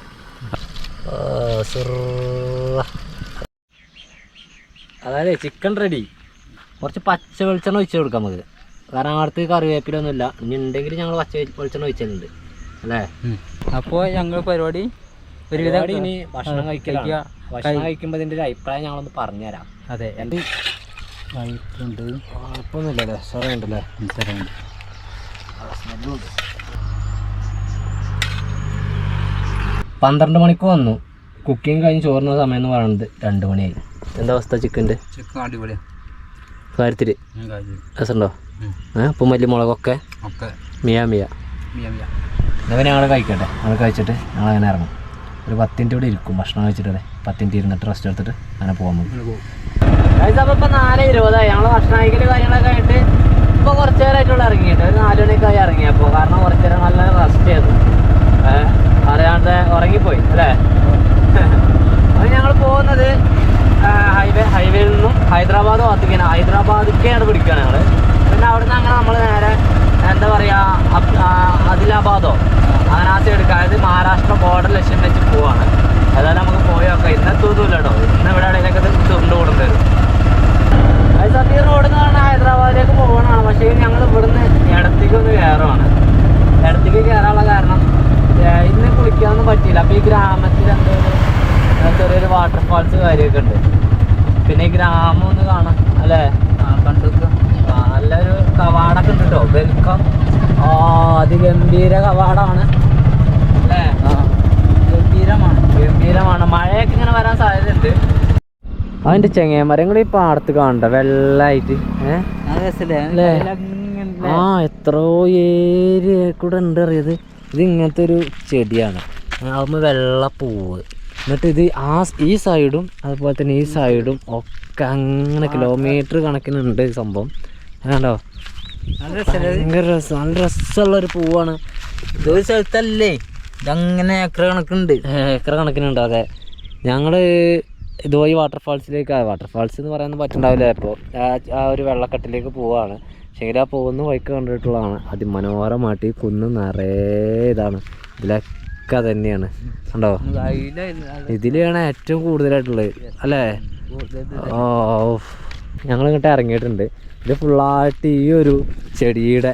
അതായത് ചിക്കൻ റെഡി. കുറച്ച് പച്ച വെളിച്ചെണ്ണ ഒഴിച്ച് കൊടുക്കാം നമുക്ക്. കാരണം അടുത്ത് കറിവേപ്പിലൊന്നുമില്ല. ഇനി ഉണ്ടെങ്കിൽ ഞങ്ങൾ പച്ച വെളിച്ചെണ്ണ ഒഴിച്ചിട്ടുണ്ട് അല്ലേ? അപ്പോൾ ഞങ്ങൾ പരിപാടി ഒരുവിധം ഇനി ഭക്ഷണം കഴിക്കലാണ്. ഭക്ഷണം കഴിക്കുമ്പോൾ ഇതിൻ്റെ ഒരു അഭിപ്രായം ഞങ്ങളൊന്ന് പറഞ്ഞുതരാം. അതെ, എൻ്റെ ആയിട്ടുണ്ട്. കുഴപ്പമൊന്നുമില്ലല്ലേ? ഉണ്ടല്ലേ? സ്ഥലമുണ്ട്. സ്മെല്ലുണ്ട്. 12 മണിക്ക് വന്നു. കുക്കിങ് കഴിഞ്ഞ് ചോറിന് സമയം എന്ന് പറയുന്നത് 2 മണിയായി. എന്താ അവസ്ഥ ചിക്കൻ്റെ? ചിക്കൻ അടിപൊളിയാണ്. കാര്യത്തിൽ രസമുണ്ടോ? ഉപ്പും മല്ലി മുളകൊക്കെ മിയ എന്നാ ഞങ്ങൾ കഴിക്കട്ടെ. ഞങ്ങൾ കഴിച്ചിട്ട് ഞങ്ങൾ അങ്ങനെ ഇറങ്ങും. ഒരു 10 മിനിറ്റ് ഇവിടെ ഇരിക്കും ഭക്ഷണം കഴിച്ചിട്ട്. 10 മിനിറ്റ് ഇരുന്നിട്ട് റെസ്റ്റ് എടുത്തിട്ട് അങ്ങനെ പോകാൻ പറ്റും. ഇപ്പം 4:20 ഞങ്ങൾ ഭക്ഷണം കഴിക്കൽ കാര്യങ്ങളൊക്കെ ആയിട്ട് ഇപ്പോൾ കുറച്ച് നേരമായിട്ടുള്ള ഇറങ്ങിയിട്ട് ഒരു 4 മണിക്കായി ഇറങ്ങിയപ്പോൾ. കാരണം കുറച്ച് നേരം നല്ല റെസ്റ്റ് ചെയ്തു, അറിയാണ്ട് ഉറങ്ങിപ്പോയി അല്ലേ? അത് ഞങ്ങൾ പോകുന്നത് ഹൈവേയിൽ നിന്നും ഹൈദരാബാദ് ഭാഗത്തേക്കാണ്. ഹൈദരാബാദിലേക്കാണ് പിടിക്കുകയാണ് ഞങ്ങൾ. പിന്നെ അവിടെ നിന്ന് അങ്ങനെ നമ്മൾ നേരെ എന്താ പറയുക ആദിലാബാദോ അങ്ങനെ ആ സൈഡ് എടുക്കുക. അതായത് മഹാരാഷ്ട്ര ബോർഡർ ലക്ഷ്യം വെച്ച് പോവാണ്. ഏതായാലും നമുക്ക് പോയി നോക്കാം. ഇന്നെത്തൊന്നുമില്ല കേട്ടോ. ഇന്ന് ഇവിടെ ഇടയിലൊക്കെ ചുരുണ്ട് കൂടുന്നത് വരും. അത് സത്യം റോഡിൽ നിന്നാണ് ഹൈദരാബാദിലേക്ക് പോകണമാണ്. പക്ഷേ ഞങ്ങൾ ഇവിടുന്ന് ഇടത്തേക്ക് ഒന്ന് കയറുവാണ്. ഇടത്തേക്ക് കയറാനുള്ള കാരണം ഇന്ന് കുളിക്കാനൊന്നും പറ്റിയില്ല. അപ്പോൾ ഈ ഗ്രാമത്തിൽ എന്തോ ചെറിയൊരു വാട്ടർഫാൾസ് കാര്യമൊക്കെ ഉണ്ട്. പിന്നെ ഈ ഗ്രാമം ഒന്ന് കാണാം അല്ലേ? കണ്ടിരിക്കുക. നല്ലൊരു കവാടൊക്കെ ഉണ്ട് കേട്ടോ. വെൽക്കം. അതിഗംഭീര കവാടമാണ് അല്ലേ? ഗംഭീരമാണ്. മഴയൊക്കെ ഇങ്ങനെ വരാൻ സാധ്യതയുണ്ട്. അതിൻ്റെ ചെങ്ങമരങ്ങൾ ഈ പാടത്ത് കാണണ്ട വെള്ളമായിട്ട്. എത്രയോ ഏരിയ കൂടെ ഉണ്ട് അറിയത്. ഇത് ഇങ്ങനത്തെ ഒരു ചെടിയാണ്. ആകുമ്പോൾ വെള്ളപ്പൂവ്. എന്നിട്ട് ഇത് ഈ സൈഡും അതുപോലെ തന്നെ ഈ സൈഡും ഒക്കെ അങ്ങനെ കിലോമീറ്റർ കണക്കിനുണ്ട് സംഭവം. കണ്ടോ? ഭയങ്കര രസം. നല്ല രസമുള്ളൊരു പൂവാണ്. ഇതൊരു സ്ഥലത്തല്ലേ ഇതങ്ങനെ ഏക്കർ കണക്കുണ്ട്. ഏക്കർ കണക്കിനുണ്ട്. അതെ, ഞങ്ങൾ ഇതുവഴി വാട്ടർഫാൾസ് എന്ന് പറയാനൊന്നും പറ്റുന്നുണ്ടാവില്ല. ഇപ്പോൾ ആ ഒരു വെള്ളക്കെട്ടിലേക്ക് പോവാണ്. പക്ഷേ ആ പോകുന്ന വഴിക്ക് കണ്ടിട്ടുള്ളതാണ്. അതിമനോഹരമായിട്ട് ഈ കുന്ന് നിറയെ ഇതാണ്. ഇതിലൊക്കെ തന്നെയാണ് കണ്ടോ? ഇതിലാണ് ഏറ്റവും കൂടുതലായിട്ടുള്ളത് അല്ലേ? ഞങ്ങളിങ്ങോട്ട് ഇറങ്ങിയിട്ടുണ്ട്. ഇത് ഫുള്ളായിട്ട് ഈ ഒരു ചെടിയുടെ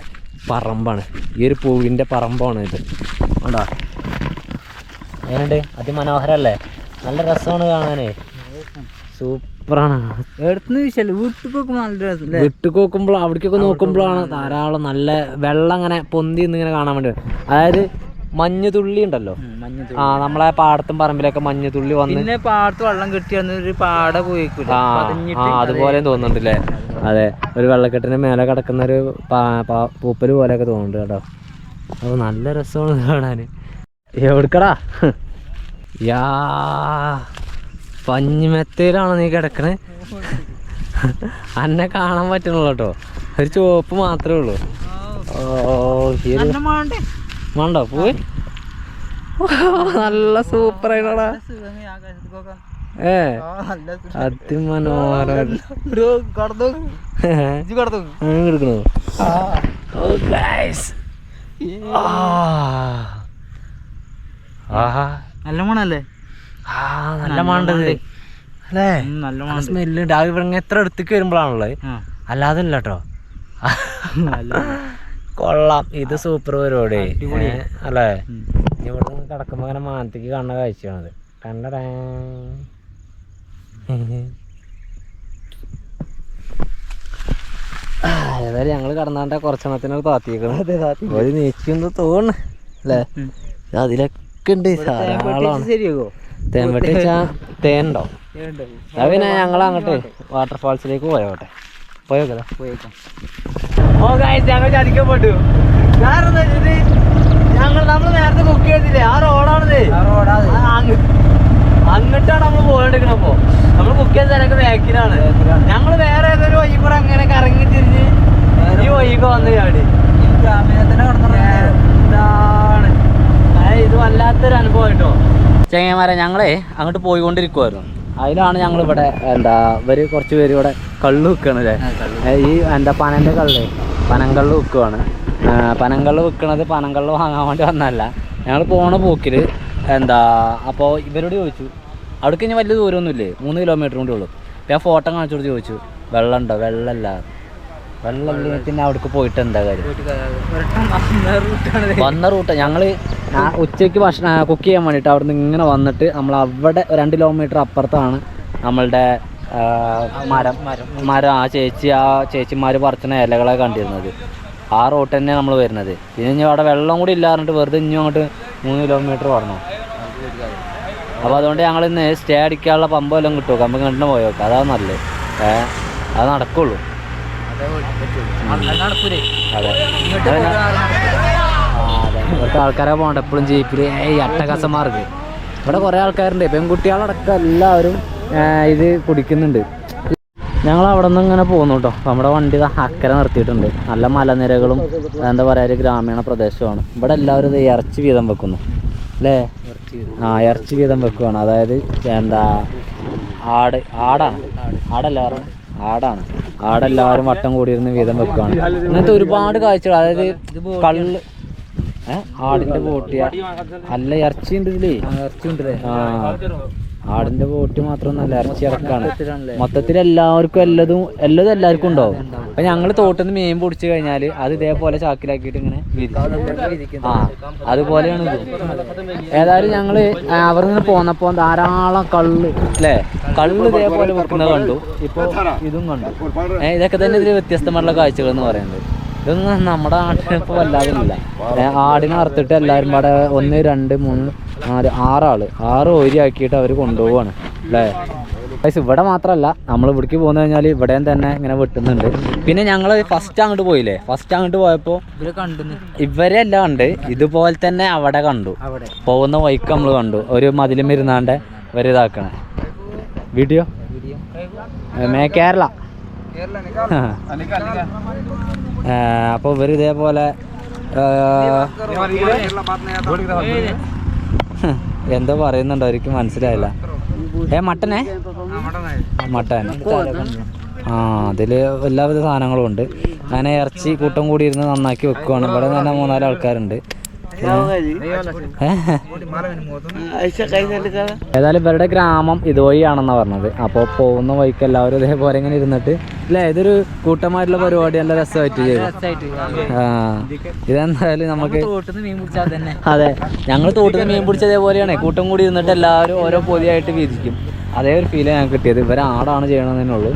പറമ്പാണ്. ഈ ഒരു പൂവിൻ്റെ പറമ്പാണ് ഇത്. കണ്ടോ? എങ്ങനെയുണ്ട്? അതിമനോഹരമല്ലേ? നല്ല രസമാണ് കാണാനേ. സൂപ്പറാണ്. വീട്ടിൽ നോക്കുമ്പോൾ അവിടേക്കൊക്കെ നോക്കുമ്പോഴാണ് ധാരാളം നല്ല വെള്ളം അങ്ങനെ പൊന്തി ഇന്നിങ്ങനെ കാണാൻ വേണ്ടി. അതായത് മഞ്ഞുതുള്ളി ഉണ്ടല്ലോ, ആ നമ്മളെ പാടത്തും പറമ്പിലൊക്കെ മഞ്ഞുതുള്ളി വന്ന് പിന്നെ പാടത്ത് വെള്ളം കിട്ടിയ ഒരു പാട പോയി അതുപോലെ തോന്നുന്നുണ്ടല്ലേ. അതെ, ഒരു വെള്ളക്കെട്ടിന് മേലെ കിടക്കുന്ന ഒരു പൂപ്പല് പോലെയൊക്കെ തോന്നുന്നുണ്ട് കേട്ടോ. അപ്പോൾ നല്ല രസമാണ് കാണാൻ. എവിടുക്കടാ യാ പഞ്ഞിമെത്തയിലാണോ നീ കിടക്കണേ? അന്നെ കാണാൻ പറ്റണല്ലോ കേട്ടോ, ഒരു ചുവപ്പ് മാത്രമേ ഉള്ളൂ. വേണ്ടോ പോയി? നല്ല സൂപ്പർ ആയിട്ടാ. അതിമനോഹരം എടുക്കണോ? നല്ല മണല്ലേ? നല്ല മണ്ടത് അല്ലേ, നല്ല സ്മെല്ലുണ്ട്. അത് ഇവിടെ എത്ര അടുത്തേക്ക് വരുമ്പോഴാണുള്ളത്, അല്ലാതെ അല്ല കേട്ടോ. കൊള്ളാം, ഇത് സൂപ്പർ പരിപാടി അല്ലേ. ഇവിടെ നിന്ന് കിടക്കുമ്പോൾ അങ്ങനെ മാനത്തേക്ക് കാണുന്ന കാഴ്ചയാണത്. കണ്ടടാ ഏതായാലും ഞങ്ങൾ കടന്നാണ്ട കുറച്ചെണ്ണത്തിനൊരു താത്തിയേക്കണം. ഒരു നീച്ചൊന്ന് തോന്നുന്നു അല്ലേ. അതിലൊക്കെ ഉണ്ട് ധാരാളമാണ്. ശരിയാകോ? തേൻവെട്ടി വെച്ചാൽ തേനുണ്ടോ? അത് പിന്നെ ഞങ്ങൾ അങ്ങോട്ട് വാട്ടർഫാൾസിലേക്ക് പോയോട്ടെ. പോയേക്കാം. ഓ ഗൈസ്, ഞങ്ങൾ ചതിക്കപ്പെട്ടു. കാരണം എന്താ വെച്ചിട്ട് നമ്മൾ നേരത്തെ ബുക്ക് ചെയ്തില്ലേ, ആ റോഡാണിത്. അങ്ങോട്ടാണ് നമ്മൾ പോയിട്ടിരിക്കണപ്പോ. നമ്മൾ ബുക്ക് ചെയ്ത സ്ഥലമൊക്കെ ബാക്കിലാണ്. ഞങ്ങൾ വേറെ ഏതൊരു വഴി കൂടെ അങ്ങനെ കറങ്ങി തിരിഞ്ഞ് ഈ വഴിക്ക് വന്ന് ചാടി. എന്താണ് ഇത് വല്ലാത്തൊരു അനുഭവം കേട്ടോ. ചെങ്ങന്മാരെ, ഞങ്ങളെ അങ്ങോട്ട് പോയിക്കൊണ്ടിരിക്കുമായിരുന്നു. അതിലാണ് ഞങ്ങൾ ഇവിടെ ഇവർ കുറച്ച് പേര് ഇവിടെ കള്ള് വിൽക്കണല്ലേ. ഈ പനൻ്റെ പനങ്കള്ള് വിൽക്കുവാണ്. പനങ്കള്ള് വിൽക്കണത് പനങ്കള്ള് വാങ്ങാൻ വേണ്ടി വന്നതല്ല. ഞങ്ങൾ പോണ പോക്കിൽ അപ്പോൾ ഇവരോട് ചോദിച്ചു, അവിടേക്ക് ഇനി വലിയ ദൂരമൊന്നുമില്ലേ, 3 കിലോമീറ്റർ കൂടി ഉള്ളൂ. ഞാൻ ഫോട്ടോ കാണിച്ചോട് ചോദിച്ചു, വെള്ളമുണ്ടോ? വെള്ളമല്ല. വെള്ളമില്ലെങ്കിൽ പിന്നെ അവിടേക്ക് പോയിട്ട് എന്താ കാര്യം? വന്ന റൂട്ട് ഞങ്ങൾ ഉച്ചയ്ക്ക് കുക്ക് ചെയ്യാൻ വേണ്ടിയിട്ട് അവിടെ നിന്ന് ഇങ്ങനെ വന്നിട്ട് നമ്മൾ അവിടെ 2 കിലോമീറ്റർ അപ്പുറത്താണ് നമ്മളുടെ മരം ആ ചേച്ചിമാർ പറിച്ചുന്ന ഇലകളെ കണ്ടിരുന്നത്. ആ റൂട്ട് തന്നെയാണ് നമ്മൾ വരുന്നത്. പിന്നെ ഇനി അവിടെ വെള്ളം കൂടി ഇല്ലാറിട്ട് വെറുതെ ഇനി അങ്ങോട്ട് 3 കിലോമീറ്റർ പറഞ്ഞു. അപ്പോൾ അതുകൊണ്ട് ഞങ്ങൾ ഇന്ന് സ്റ്റേ അടിക്കാനുള്ള പമ്പ് എല്ലാം കിട്ടുമോ, കമ്പ് കണ്ടിട്ട് പോയോക്കാം. അതാണ് നല്ലത്. അത് നടക്കുള്ളൂ. അതെ, ഇവിടുത്തെ ആൾക്കാരെ പോകണ്ട എപ്പോഴും ജീപ്പിൽ അട്ടകസന്മാർക്ക്. ഇവിടെ കുറേ ആൾക്കാരുണ്ട്, പെൺകുട്ടികളടക്കം എല്ലാവരും ഇത് കുടിക്കുന്നുണ്ട്. ഞങ്ങൾ അവിടെ നിന്ന് ഇങ്ങനെ പോകുന്നു കേട്ടോ. നമ്മുടെ വണ്ടി അക്കരെ നിർത്തിയിട്ടുണ്ട്. നല്ല മലനിരകളും എന്താ പറയുക, ഒരു ഗ്രാമീണ പ്രദേശമാണ്. ഇവിടെ എല്ലാവരും ഇത് ഇറച്ചി വീതം വെക്കുന്നു അല്ലേ. ഇറച്ചി വീതം വെക്കുവാണ്. അതായത് ആടെല്ലാവരും വട്ടം കൂടിയിരുന്ന് വീതം വെക്കുകയാണ്. അങ്ങനത്തെ ഒരുപാട് കാഴ്ചകൾ. അതായത് കള്ള് ആടിന്റെ ബോട്ടി അല്ല, ഇറച്ചി ഉണ്ട് ഇതിലേ. ഇറച്ചി ഉണ്ടല്ലേ? ആടിന്റെ ബോട്ടി മാത്രമൊന്നല്ല, ഇറച്ചി ഇറക്കാണ്. മൊത്തത്തിൽ എല്ലാവർക്കും എല്ലാവർക്കും ഉണ്ടാവും. അപ്പൊ ഞങ്ങൾ തോട്ടിൽ നിന്ന് മീൻ പിടിച്ചു കഴിഞ്ഞാൽ അത് ഇതേപോലെ ചാക്കിലാക്കിയിട്ട് ഇങ്ങനെ വിരിക്കും. അതുപോലെയാണ് ഇത്. ഏതായാലും ഞങ്ങൾ അവിടെ നിന്ന് പോന്നപ്പോ ധാരാളം കള്ള് അല്ലേ, കള്ള് ഇതേപോലെ വെക്കുന്നത് കണ്ടു. ഇപ്പൊ ഇതും കണ്ടു. ഇതൊക്കെ തന്നെ ഇതിൽ വ്യത്യസ്തമായിട്ടുള്ള കാഴ്ചകൾ എന്ന് പറയുന്നത്. ഇതൊന്നും നമ്മുടെ നാട്ടിൽ ഇപ്പോൾ വല്ലാതെ ഇല്ല. ആടിനെ അറുത്തിട്ട് എല്ലാവരും പാടെ 1 2 3 4 6 ആള് 6 ഓരിയാക്കിയിട്ട് അവർ കൊണ്ടുപോവാണ് അല്ലേ. പക്ഷേ ഇവിടെ മാത്രമല്ല, നമ്മൾ ഇവിടേക്ക് പോകുന്ന കഴിഞ്ഞാൽ ഇവിടെയും തന്നെ ഇങ്ങനെ വെട്ടുന്നുണ്ട്. പിന്നെ ഞങ്ങൾ ഫസ്റ്റ് അങ്ങോട്ട് പോയില്ലേ, ഫസ്റ്റ് അങ്ങോട്ട് പോയപ്പോൾ ഇവരെ എല്ലാം ഉണ്ട്. ഇതുപോലെ തന്നെ അവിടെ കണ്ടു. പോകുന്ന വഴിക്ക് നമ്മൾ കണ്ടു ഒരു മതിലും ഇരുന്നാണ്ട് ഇവർ ഇതാക്കണേ. വീഡിയോ കേരള. അപ്പോൾ ഇവർ ഇതേപോലെ എന്തോ പറയുന്നുണ്ടോ, എനിക്ക് മനസ്സിലായില്ല. മട്ടൻ അതിൽ എല്ലാവിധ സാധനങ്ങളും ഉണ്ട്. അങ്ങനെ ഇറച്ചി കൂട്ടം കൂടി ഇരുന്ന് നന്നാക്കി വെക്കുവാണ്. ഇവിടെ തന്നെ 3-4 ആൾക്കാരുണ്ട്. ഏതായാലും ഇവരുടെ ഗ്രാമം ഇതുവഴിയാണെന്നാണ് പറഞ്ഞത്. അപ്പോൾ പോകുന്ന വഴിക്ക് എല്ലാവരും ഇതേപോലെ ഇങ്ങനെ ഇരുന്നിട്ട് അല്ലേ, ഇതൊരു കൂട്ടമായിട്ടുള്ള പരിപാടി നല്ല രസമായിട്ട് ചെയ്തു. ഇതെന്തായാലും നമുക്ക് അതെ, ഞങ്ങൾ തോട്ടിൽ നിന്ന് മീൻ പിടിച്ചതേപോലെയാണ്. കൂട്ടം കൂടി ഇരുന്നിട്ട് എല്ലാവരും ഓരോ പൊതിയായിട്ട് വീതിക്കും. അതേ ഒരു ഫീൽ ഞങ്ങൾക്ക് കിട്ടിയത്. ഇവരെ ആടാണ് ചെയ്യണമെന്നേ ഉള്ളൂ.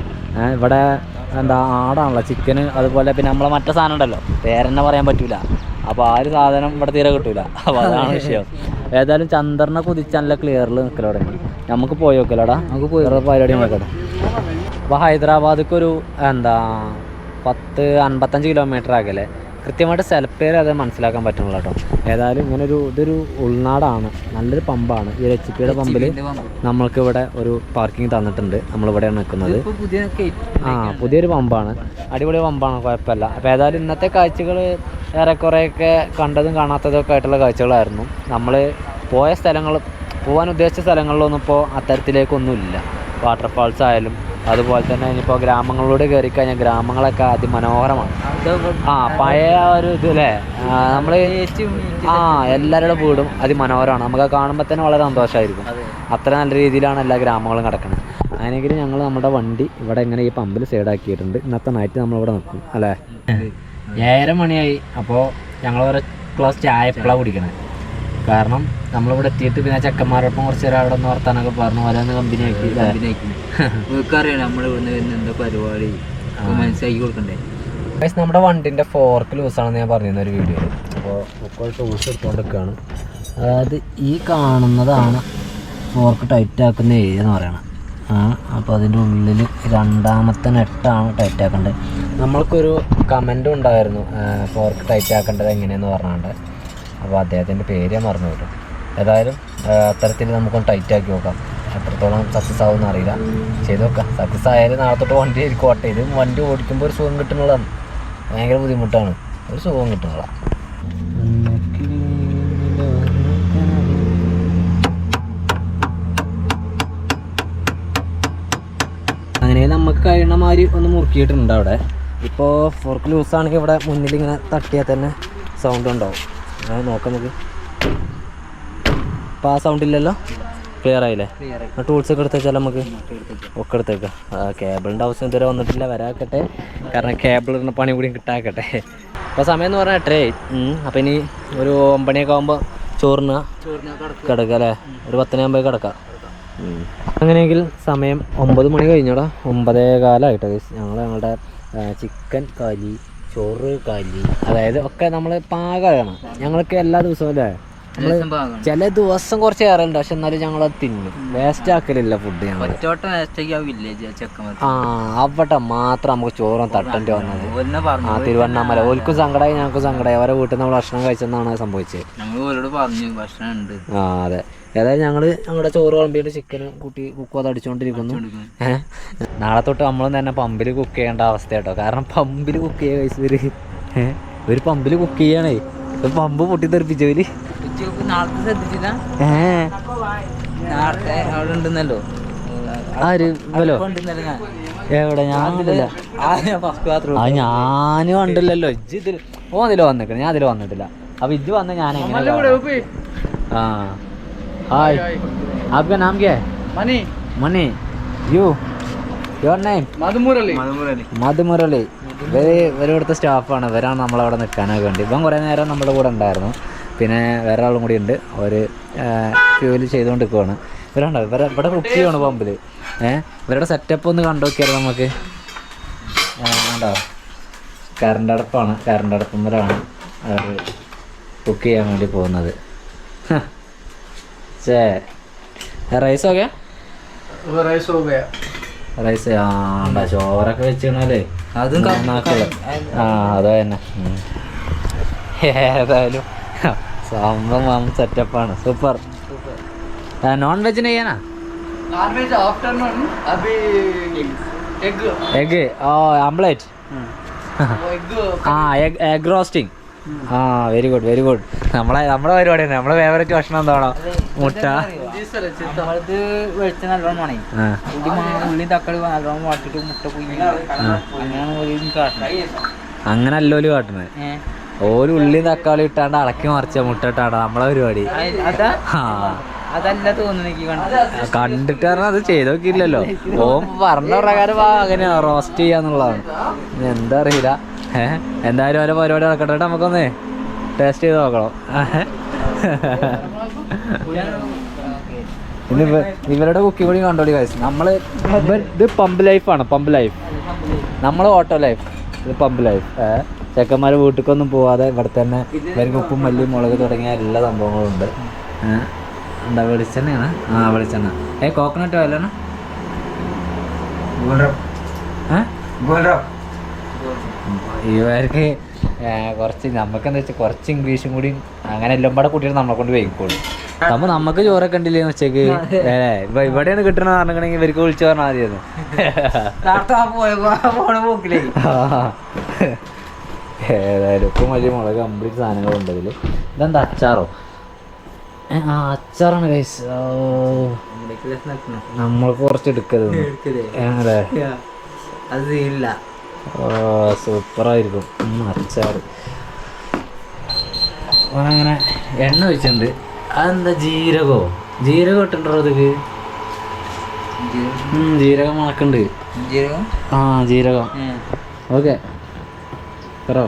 ഇവിടെ ആടാണല്ലോ ചിക്കന്. അതുപോലെ പിന്നെ നമ്മളെ മറ്റേ സാധനം ഉണ്ടല്ലോ, പേരെന്നെ പറയാൻ പറ്റൂല, അപ്പോൾ ആ ഒരു സാധനം ഇവിടെ തീരെ കിട്ടൂല. അപ്പോൾ അതാണ് വിഷയം. ഏതായാലും ചന്ദ്രനെ കുതിച്ച് നല്ല ക്ലിയറിൽ നിൽക്കലോ തുടങ്ങി. നമുക്ക് പോയി നോക്കലോടാ, നമുക്ക് പോയി പരിപാടി നോക്കട്ടെ. അപ്പോൾ ഹൈദരാബാദിക്കൊരു 55 കിലോമീറ്റർ ആകല്ലേ. കൃത്യമായിട്ട് സ്ഥലപ്പേര് അത് മനസ്സിലാക്കാൻ പറ്റുന്നില്ല കേട്ടോ. ഏതായാലും ഇതൊരു ഉൾനാടാണ്, നല്ലൊരു പമ്പാണ്. ഈ HP പമ്പിൽ നമ്മൾക്ക് ഇവിടെ ഒരു പാർക്കിംഗ് തന്നിട്ടുണ്ട്. നമ്മളിവിടെയാണ് നിൽക്കുന്നത്. പുതിയൊരു പമ്പാണ്, അടിപൊളി പമ്പാണ്, കുഴപ്പമില്ല. അപ്പോൾ ഏതായാലും ഇന്നത്തെ കാഴ്ചകൾ ഏറെക്കുറെയൊക്കെ കണ്ടതും കാണാത്തതൊക്കെ ആയിട്ടുള്ള കാഴ്ചകളായിരുന്നു. നമ്മൾ പോകാൻ ഉദ്ദേശിച്ച സ്ഥലങ്ങളിലൊന്നും ഇപ്പോൾ അത്തരത്തിലേക്കൊന്നുമില്ല. വാട്ടർഫാൾസ് ആയാലും അതുപോലെ തന്നെ ഇനിയിപ്പോൾ ഗ്രാമങ്ങളിലൂടെ കയറി കഴിഞ്ഞാൽ ഗ്രാമങ്ങളൊക്കെ അതിമനോഹരമാണ്. പഴയ ഒരു ഇതല്ലേ, നമ്മൾ എല്ലാവരുടെ വീടും അതിമനോഹരമാണ്. നമുക്ക് കാണുമ്പോൾ തന്നെ വളരെ സന്തോഷമായിരിക്കും. അത്ര നല്ല രീതിയിലാണ് എല്ലാ ഗ്രാമങ്ങളും കിടക്കുന്നത്. അങ്ങനെയെങ്കിൽ ഞങ്ങൾ നമ്മുടെ വണ്ടി ഇവിടെ ഇങ്ങനെ ഈ പമ്പിൽ സൈഡാക്കിയിട്ടുണ്ട്. ഇന്നത്തെ നൈറ്റ് നമ്മളിവിടെ നിൽക്കും അല്ലേ. 7:30 മണിയായി. അപ്പോൾ ഞങ്ങൾ ഒരു ഗ്ലാസ് ചായ എപ്പോഴാണ് കുടിക്കണത്. കാരണം നമ്മളിവിടെ എത്തിയിട്ട് പിന്നെ ചെക്കന്മാരോടൊപ്പം കുറച്ച് നേരം അവിടെ നിന്ന് വർത്താനൊക്കെ പറഞ്ഞു ഓരോന്ന് കമ്പനി ആക്കി അറിയാം നമ്മളിവിടുന്ന് വരുന്ന എന്താ പരിപാടി മനസ്സിലാക്കി കൊടുക്കണ്ടേ. നമ്മുടെ വണ്ടിൻ്റെ ഫോർക്ക് ലൂസാണെന്ന് ഞാൻ പറഞ്ഞിരുന്ന ഒരു വീഡിയോയിൽ. അപ്പോൾ ഇപ്പോൾ ടൂൾസ് എടുത്തുകൊണ്ടിരിക്കുകയാണ്. അതായത് ഈ കാണുന്നതാണ് ഫോർക്ക് ടൈറ്റ് ആക്കുന്ന ഏരിയ എന്ന് പറയണം. അപ്പോൾ അതിൻ്റെ ഉള്ളിൽ രണ്ടാമത്തെ നെട്ടാണ് ടൈറ്റ് ആക്കേണ്ടത്. നമ്മൾക്കൊരു കമൻറ്റും ഉണ്ടായിരുന്നു ഫോർക്ക് ടൈറ്റ് ആക്കേണ്ടത് എങ്ങനെയെന്ന് പറഞ്ഞുകൊണ്ട്. അപ്പോൾ അദ്ദേഹത്തിൻ്റെ പേര് ഞാൻ മറന്നു കിട്ടും. ഏതായാലും അത്തരത്തിൽ നമുക്കൊന്ന് ടൈറ്റ് ആക്കി നോക്കാം. എത്രത്തോളം സക്സസ് ആവുമെന്ന് അറിയില്ല, ചെയ്ത് നോക്കാം. സക്സസ് ആയാലും നാളെ തൊട്ട് വണ്ടി ആയിരിക്കോട്ടെ. ഇത് വണ്ടി ഓടിക്കുമ്പോൾ ഒരു സുഖം കിട്ടുന്നതാണ്, ഭയങ്കര ബുദ്ധിമുട്ടാണ്, ഒരു സുഖം കിട്ടുന്നതാണ്. അങ്ങനെ നമുക്ക് കഴിയുന്ന മാതിരി ഒന്ന് മുറുക്കിയിട്ടുണ്ട് അവിടെ. ഇപ്പോൾ ഫോർക്ക് ലൂസാണെങ്കിൽ ഇവിടെ മുന്നിൽ ഇങ്ങനെ തട്ടിയാൽ തന്നെ സൗണ്ട് ഉണ്ടാവും. നോക്കാം നമുക്ക്. അപ്പോൾ ആ സൗണ്ട് ഇല്ലല്ലോ, ക്ലിയർ ആയില്ലേ? ടൂൾസ് ഒക്കെ എടുത്ത് വെച്ചാൽ നമുക്ക് ഒക്കെ എടുത്തേക്കാം. കേബിളിൻ്റെ ആവശ്യം ഇതുവരെ വന്നിട്ടില്ല, വരാക്കട്ടെ. കാരണം കേബിൾ ഇടുന്ന പണി കൂടി കിട്ടാക്കട്ടെ. അപ്പോൾ സമയം എന്ന് പറഞ്ഞാൽ 8:30. അപ്പോൾ ഇനി ഒരു 9 മണിയൊക്കെ ആകുമ്പോൾ ചോറിന് കിടക്കുക അല്ലേ. ഒരു 10 മണിയാകുമ്പോൾ കിടക്കാം. അങ്ങനെയെങ്കിൽ സമയം 9 മണി കഴിഞ്ഞോടാ, 9:15 ഞങ്ങളുടെ ചിക്കൻ കാലി, ചോറ് കാലി, അതായത് ഒക്കെ നമ്മൾ പാകമാണ്. ഞങ്ങൾക്ക് എല്ലാ ദിവസവും അല്ലേ, നമ്മൾ ചില ദിവസം കുറച്ച് ഏറുണ്ട്, പക്ഷെ എന്നാലും ഞങ്ങളത് തിന്നും, വേസ്റ്റ് ആക്കലില്ല ഫുഡ്. ഞങ്ങൾ അവിടെ മാത്രം നമുക്ക് ചോറും തട്ടേണ്ടി വന്നത്. തിരുവണ്ണാമല ഓൽക്കും സങ്കടമായി, ഞങ്ങൾക്കും സങ്കടമായി. അവരെ വീട്ടിൽ നമ്മൾ ഭക്ഷണം കഴിച്ചെന്നാണ് സംഭവിച്ചത്. അതെ. ഏതായാലും ഞങ്ങളുടെ ചോറ് കുളമ്പിയിട്ട് ചിക്കൻ കൂട്ടി കുക്ക് അത് അടിച്ചുകൊണ്ടിരിക്കുന്നു. നാളെ തൊട്ട് നമ്മൾ തന്നെ പമ്പിൽ കുക്ക് ചെയ്യേണ്ട അവസ്ഥ കേട്ടോ. കാരണം പമ്പിൽ കുക്ക് ചെയ്യുക കഴിച്ചവര് ഒരു പമ്പിൽ കുക്ക് ചെയ്യണേ, പമ്പ് പൊട്ടിത്തെറിപ്പിച്ചവര്. എവിടെ ഞാനില്ല, ഞാനും കണ്ടില്ലല്ലോ. ഇജ്ജ് ഇതിൽ അതിൽ വന്നിക്കണം, ഞാൻ അതിൽ വന്നിട്ടില്ല. അപ്പൊ ഇജ്ജ് വന്ന് ഞാൻ എങ്ങനെ? हाय, आपका नाम क्या है? मनी. Your name? മധുമുരളി. ഇവരിവിടുത്തെ സ്റ്റാഫാണ്. ഇവരാണ് നമ്മളവിടെ നിൽക്കാനൊക്കെ വേണ്ടി. ഇപ്പം കുറേ നേരം നമ്മുടെ കൂടെ ഉണ്ടായിരുന്നു. പിന്നെ വേറെ ആളും കൂടി ഉണ്ട്, അവർ ഫ്യൂല് ചെയ്തുകൊണ്ട് നിൽക്കുവാണ്. ഇവരുണ്ടോ ഇവിടെ കുക്ക് ചെയ്യണം പമ്പിൽ. ഇവരുടെ സെറ്റപ്പ് ഒന്ന് കണ്ടു നോക്കിയാൽ നമുക്ക്. ഉണ്ടോ, കറണ്ട് അടുപ്പാണ്, കറണ്ട് അടുപ്പുമ്പോഴാണ് അവർ കുക്ക് ചെയ്യാൻ വേണ്ടി പോകുന്നത്. റൈസ് ഓക്കെ, റൈസ് ചോറൊക്കെ വെച്ചാലേ അതും അത് തന്നെ. ഏതായാലും സംഭവം സെറ്റപ്പാണ്, സൂപ്പർ. നോൺ വെജിന് ചെയ്യാനാ egg omelette, egg roasting. Very good, very good. നമ്മുടെ പരിപാടി തന്നെ. നമ്മളെ ഫേവറേറ്റ് ഭക്ഷണം എന്താണോ? മുട്ട. അങ്ങനല്ലോ കാട്ടുന്നത്. ഒരു ഉള്ളി തക്കാളി ഇട്ടാണ്ട് അളക്കി മറിച്ച മുട്ട ഇട്ടാണ് നമ്മളെ പരിപാടി. അതല്ല തോന്നുന്നു കണ്ടിട്ട് പറഞ്ഞാൽ അത് ചെയ്ത് നോക്കിയില്ലല്ലോ. ഓൻ പറഞ്ഞ പ്രകാരം അങ്ങനെയാ റോസ്റ്റ് ചെയ്യാന്നുള്ളതാണ്. എന്താ അറിയില്ല. എന്തായാലും ഓരോ പരിപാടി നടക്കട്ടെ, നമുക്കൊന്ന് ടേസ്റ്റ് ചെയ്ത് നോക്കണം. ഇനി ഇവരുടെ കുക്കിംഗ് കൂടി കണ്ടോളി ഗൈസ്. ഇത് പമ്പ് ലൈഫാണ്, പമ്പ് ലൈഫ്. നമ്മൾ ഓട്ടോ ലൈഫ്, ഇത് പമ്പ് ലൈഫ്. ചെക്കന്മാർ വീട്ടിലേക്കൊന്നും പോവാതെ ഇവിടെ തന്നെ ഇവർക്ക് ഉപ്പും മല്ലിയും മുളക് തുടങ്ങിയ എല്ലാ സംഭവങ്ങളും ഉണ്ട്. എന്താ വെളിച്ചെണ്ണയാണ്? വെളിച്ചെണ്ണ. കോക്കനട്ട് ഓയിലാണ്. ഇവർക്ക് കുറച്ച് നമുക്കെന്താ വെച്ചാൽ കുറച്ച് ഇംഗ്ലീഷും കൂടി അങ്ങനെ എല്ലാം പാടെ കൂട്ടിയിട്ട് നമ്മളെ കൊണ്ട് വേയിക്കോളൂ. അപ്പൊ നമുക്ക് ചോറൊക്കെ ഉണ്ടില്ലേ ഉച്ചക്ക്? ഇവിടെയാണ് കിട്ടണ പറഞ്ഞിട്ടുണ്ടെങ്കിൽ ഇവർക്ക് വിളിച്ചു പറഞ്ഞാൽ മതിയായിരുന്നു. ഏതായാലും ഉപ്പും വലിയ മുളക് കംപ്ലീറ്റ് സാധനങ്ങളുണ്ട് ഇതിൽ. ഇതെന്താ അച്ചാറോ? അച്ചാറാണ് ഗൈസ്. നമ്മൾക്ക് കുറച്ച് എടുക്കരുത്. അതെ സൂപ്പറായിരിക്കും അച്ചാറ്. അങ്ങനെ എണ്ണ വെച്ചിട്ടുണ്ട്. അതെന്താ ജീരകോ? ജീരകം ഇട്ടുണ്ടോ അതൊക്കെ? ജീരകം മണക്കുണ്ട്. ജീരകം. ഓക്കെ പറ.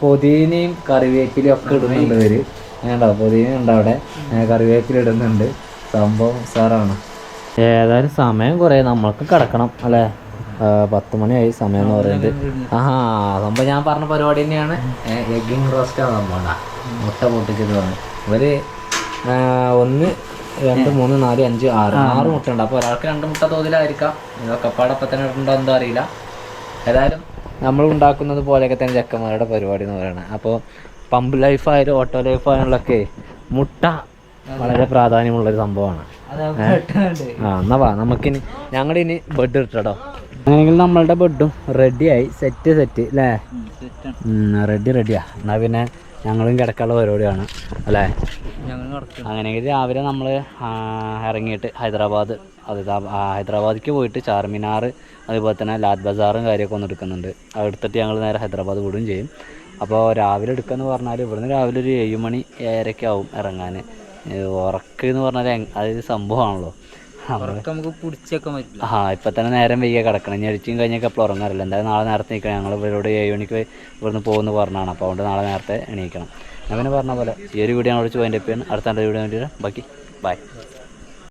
പൊതിനയും കറിവേപ്പിലയും ഒക്കെ ഇടുന്നുണ്ട് ഇവര്. വേണ്ടോ? പൊതിന ഉണ്ട് അവിടെ, കറിവേപ്പില ഇടുന്നുണ്ട്. സംഭവം സാറാണ്. ഏതായാലും സമയം കുറേ നമ്മൾക്ക് കിടക്കണം അല്ലേ? 10 മണിയായി സമയം എന്ന് പറയുന്നത്. സംഭവം ഞാൻ പറഞ്ഞ പരിപാടി തന്നെയാണ്. എഗ്ഗിങ് റോസ്റ്റാണ് സംഭവം. മുട്ട പൊട്ടിച്ചത് പറഞ്ഞു ഇവര്. 1 2 3 4 5 6 മുട്ട ഉണ്ട്. അപ്പോൾ ഒരാൾക്ക് 2 മുട്ട തോതിലായിരിക്കാം. ഇതൊക്കെ പാടപ്പം തന്നെ ഇട്ടുണ്ടോ എന്തോ അറിയില്ല. ഏതായാലും നമ്മൾ ഉണ്ടാക്കുന്നത് പോലെയൊക്കെ തന്നെ ചെക്കന്മാരുടെ പരിപാടി എന്ന് പറയുന്നത്. അപ്പോൾ പമ്പ് ലൈഫായാലും ഓട്ടോ ലൈഫായാലൊക്കെ മുട്ട വളരെ പ്രാധാന്യമുള്ളൊരു സംഭവമാണ്. എന്നാ വാ നമുക്കിനി ഞങ്ങളിനി ബെഡ് ഇട്ടോ. അങ്ങനെയെങ്കിൽ നമ്മളുടെ ബെഡും റെഡിയായി. സെറ്റ് അല്ലേ? റെഡിയാ. എന്നാൽ പിന്നെ ഞങ്ങളും കിടക്കാനുള്ള പരിപാടിയാണ് അല്ലേ? അങ്ങനെയെങ്കിൽ രാവിലെ നമ്മൾ ഇറങ്ങിയിട്ട് ഹൈദരാബാദിലേക്ക് പോയിട്ട് ചാർമിനാർ അതുപോലെ തന്നെ ലാൽ ബസാറും കാര്യമൊക്കെ ഒന്ന് എടുക്കുന്നുണ്ട്. അതെടുത്തിട്ട് ഞങ്ങൾ നേരെ ഹൈദരാബാദ് വിടുകയും ചെയ്യും. അപ്പോൾ രാവിലെ എടുക്കുകയെന്ന് പറഞ്ഞാൽ ഇവിടുന്ന് രാവിലെ ഒരു 7 മണി 7:30 ആവും ഇറങ്ങാൻ. ഉറക്കം എന്ന് പറഞ്ഞാൽ അതൊരു സംഭവമാണല്ലോ. നമുക്ക് പിടിച്ചേക്കാൻ പറ്റില്ല. ഇപ്പം തന്നെ നേരം വൈകിയ കിടക്കണം. ഇനി അടിച്ചും കഴിഞ്ഞൊക്കെ എപ്പോൾ ഉറങ്ങാറില്ല. എന്തായാലും നാളെ നേരത്തെ എണീക്കണം. ഞങ്ങൾ ഇവരോട് 7 മണിക്ക് ഇവിടുന്ന് പോകുമെന്ന് പറഞ്ഞാണ്. അപ്പോൾ അതുകൊണ്ട് നാളെ നേരത്തെ എണീക്കണം. അങ്ങനെ പറഞ്ഞ പോലെ ഈ ഒരു വീഡിയോ ഞങ്ങൾ വിളിച്ച് പോയിൻ്റെ അടുത്ത വീഡിയോ വേണ്ടിയിട്ട് ബാക്കി ബൈ.